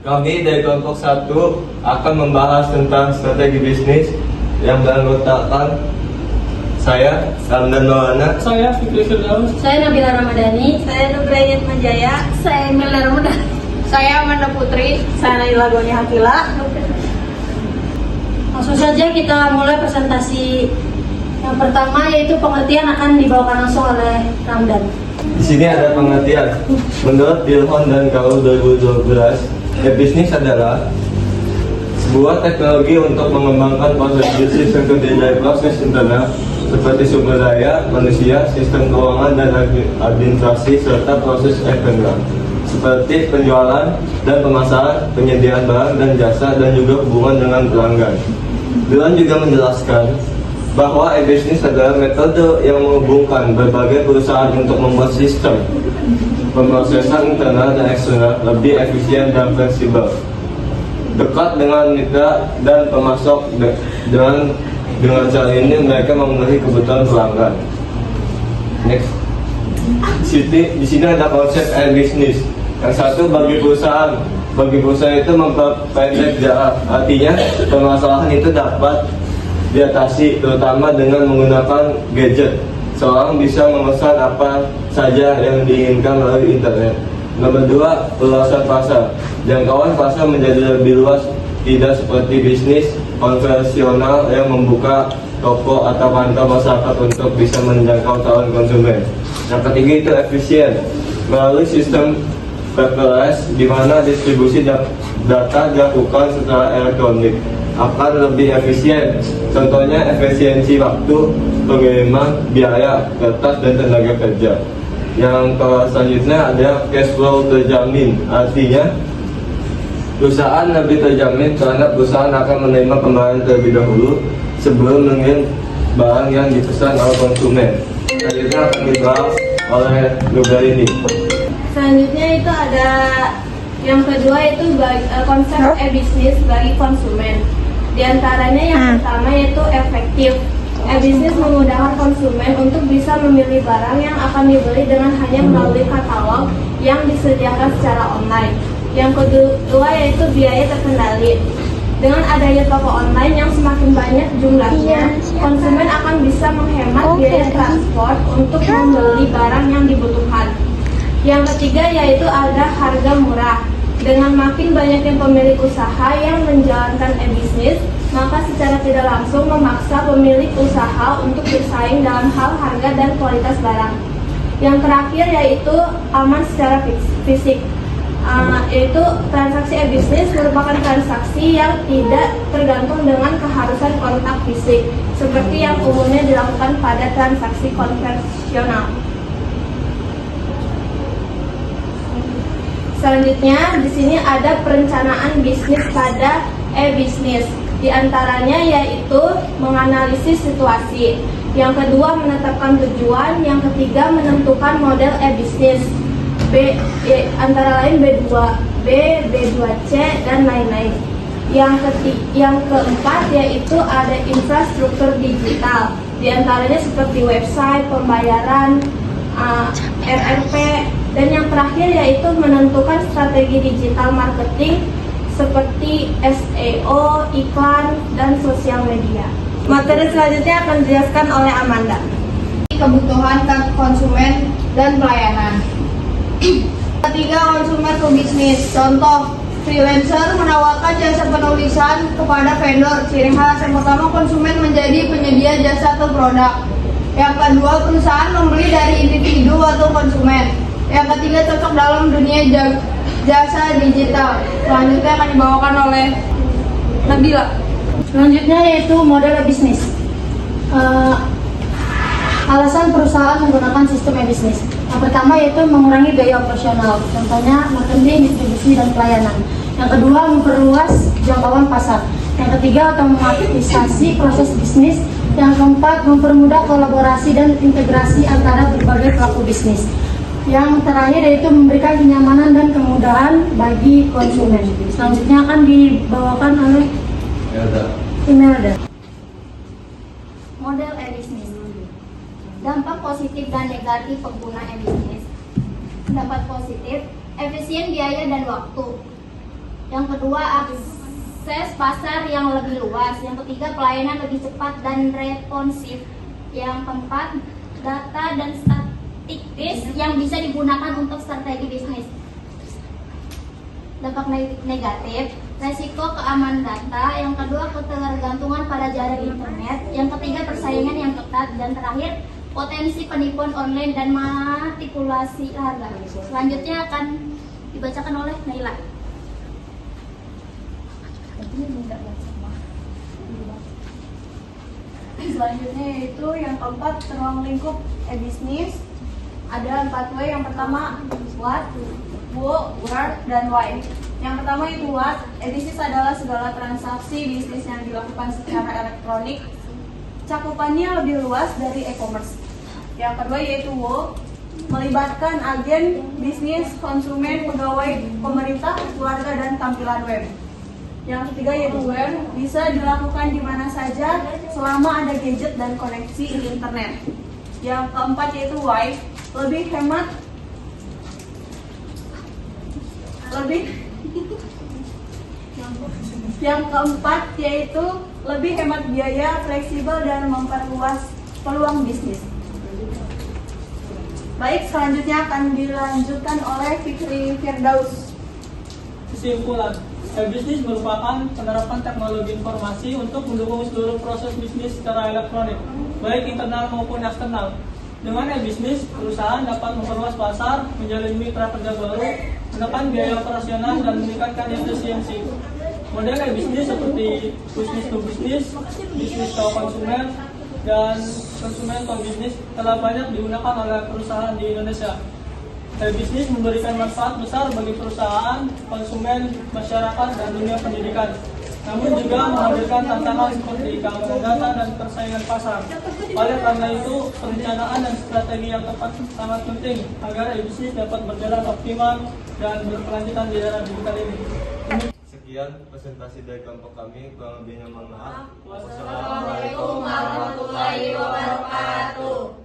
Kami dari kelompok 1 akan membahas tentang strategi bisnis yang beranggotakan saya, Ramdan Maulana, Saya Fikri Firdaus. Saya Nabila Ramadhani. Saya Nugrainit Manjaya. Saya Emila Ramadhani. Saya Amanda Putri. Saya Naila Goni Hakila. Langsung saja kita mulai presentasi. Yang pertama yaitu pengertian akan dibawakan langsung oleh Ramdan. Di sini ada pengertian. Menurut Dilhon dan KU 2012, bisnis adalah sebuah teknologi untuk mengembangkan proses bisnis yang terdiri dari proses internal seperti sumber daya manusia, sistem keuangan dan administrasi, serta proses eksternal seperti penjualan dan pemasaran, penyediaan barang dan jasa, dan juga hubungan dengan pelanggan. Dilhon juga menjelaskan bahwa e-bisnis adalah metode yang menghubungkan berbagai perusahaan untuk membuat sistem pemrosesan internal dan eksternal lebih efisien dan fleksibel, dekat dengan mitra dan pemasok. Dengan cara ini mereka memenuhi kebutuhan pelanggan. Next, di sini ada konsep e-bisnis. Yang satu bagi perusahaan itu memperpendek jarak. Artinya permasalahan itu dapat diatasi terutama dengan menggunakan gadget. Seorang bisa memesan apa saja yang diinginkan melalui internet. Nomor 2, luasan pasar. Jangkauan pasar menjadi lebih luas, tidak seperti bisnis konvensional yang membuka toko atau kantor masyarakat untuk bisa menjangkau calon konsumen. Yang ketiga itu efisien. Melalui sistem paperless di mana distribusi data dilakukan secara elektronik akan lebih efisien. Contohnya efisiensi waktu, pengiriman, biaya, kertas, dan tenaga kerja. Yang selanjutnya ada cash flow terjamin. Artinya perusahaan lebih terjamin karena perusahaan akan menerima kembalian terlebih dahulu sebelum mengirim barang yang dipesan oleh konsumen. Selanjutnya akan dibahas oleh Nugraini. Selanjutnya itu ada yang kedua itu konsep e-bisnis bagi konsumen. Di antaranya yang pertama yaitu efektif. E-bisnis memudahkan konsumen untuk bisa memilih barang yang akan dibeli dengan hanya melalui katalog yang disediakan secara online. Yang kedua yaitu biaya terkendali. Dengan adanya toko online yang semakin banyak jumlahnya, konsumen akan bisa menghemat biaya transport untuk membeli barang yang dibutuhkan. Yang ketiga yaitu ada harga murah. Dengan makin banyaknya pemilik usaha yang menjalankan e-bisnis, maka secara tidak langsung memaksa pemilik usaha untuk bersaing dalam hal harga dan kualitas barang. Yang terakhir yaitu aman secara fisik. Yaitu transaksi e-bisnis merupakan transaksi yang tidak tergantung dengan keharusan kontak fisik seperti yang umumnya dilakukan pada transaksi konvensional. Selanjutnya di sini ada perencanaan bisnis pada e-bisnis. Di antaranya yaitu menganalisis situasi. Yang kedua menetapkan tujuan. Yang ketiga menentukan model e-bisnis. Antara lain B2, B2C dan lain-lain. Yang keempat yaitu ada infrastruktur digital. Di antaranya seperti website, pembayaran, RRP, dan yang terakhir yaitu menentukan strategi digital marketing seperti SEO, iklan, dan sosial media. Materi selanjutnya akan dijelaskan oleh Amanda. Kebutuhan konsumen dan pelayanan. Ketiga, konsumen pebisnis. Contoh, freelancer menawarkan jasa penulisan kepada vendor. Ciri khas yang pertama, konsumen menjadi penyedia jasa atau produk. Yang kedua, perusahaan membeli dari individu atau konsumen. Yang ketiga, cocok dalam dunia jasa digital. Selanjutnya akan dibawakan oleh Nabila. Selanjutnya yaitu model bisnis. Alasan perusahaan menggunakan sistem e-bisnis. Yang pertama yaitu mengurangi biaya operasional, contohnya marketing, distribusi, dan pelayanan. Yang kedua, memperluas jangkauan pasar. Yang ketiga, otomatisasi proses bisnis Yang keempat, mempermudah kolaborasi dan integrasi antara berbagai pelaku bisnis. Yang terakhir yaitu memberikan kenyamanan dan kemudahan bagi konsumen. Selanjutnya akan dibawakan oleh Imelda. Model e-bisnis. Dampak positif dan negatif pengguna e-bisnis. Dampak positif, efisien biaya dan waktu. Yang kedua, akses pasar yang lebih luas. Yang ketiga, pelayanan lebih cepat dan responsif. Yang keempat, data dan statistik yang bisa digunakan untuk strategi bisnis. Dampak negatif, resiko keamanan data. Yang kedua, ketergantungan pada jaringan internet. Yang ketiga, persaingan yang ketat. Dan terakhir, potensi penipuan online dan manipulasi harga. Selanjutnya akan dibacakan oleh Naila. Selanjutnya yaitu yang keempat, ruang lingkup e-bisnis. Ada 4 W. Yang pertama, what, who, where, dan why. Yang pertama itu what. E-bisnis adalah segala transaksi bisnis yang dilakukan secara elektronik. Cakupannya lebih luas dari e-commerce. Yang kedua yaitu who, melibatkan agen, bisnis, konsumen, pegawai, pemerintah, keluarga, dan tampilan web. Yang ketiga yaitu where, bisa dilakukan di mana saja selama ada gadget dan koneksi internet. Yang keempat yaitu why, lebih hemat, yang keempat yaitu lebih hemat biaya, fleksibel, dan memperluas peluang bisnis. Baik, selanjutnya akan dilanjutkan oleh Fikri Firdaus. Kesimpulan, e-bisnis merupakan penerapan teknologi informasi untuk mendukung seluruh proses bisnis secara elektronik, baik internal maupun eksternal. Dengan e-bisnis, perusahaan dapat memperluas pasar, menjalin mitra kerja baru, menekan biaya operasional, dan meningkatkan efisiensi. Model e-bisnis seperti bisnis to bisnis, bisnis to konsumen, dan konsumen to bisnis telah banyak digunakan oleh perusahaan di Indonesia. E-bisnis memberikan manfaat besar bagi perusahaan, konsumen, masyarakat, dan dunia pendidikan. Namun juga menghadirkan tantangan seperti keamanan data dan persaingan pasar. Oleh karena itu, perencanaan dan strategi yang tepat sangat penting agar e-bisnis dapat berjalan optimal dan berkelanjutan di era digital ini. Sekian presentasi dari kelompok kami, kurang lebihnya mohon maaf. Wassalamualaikum warahmatullahi wabarakatuh.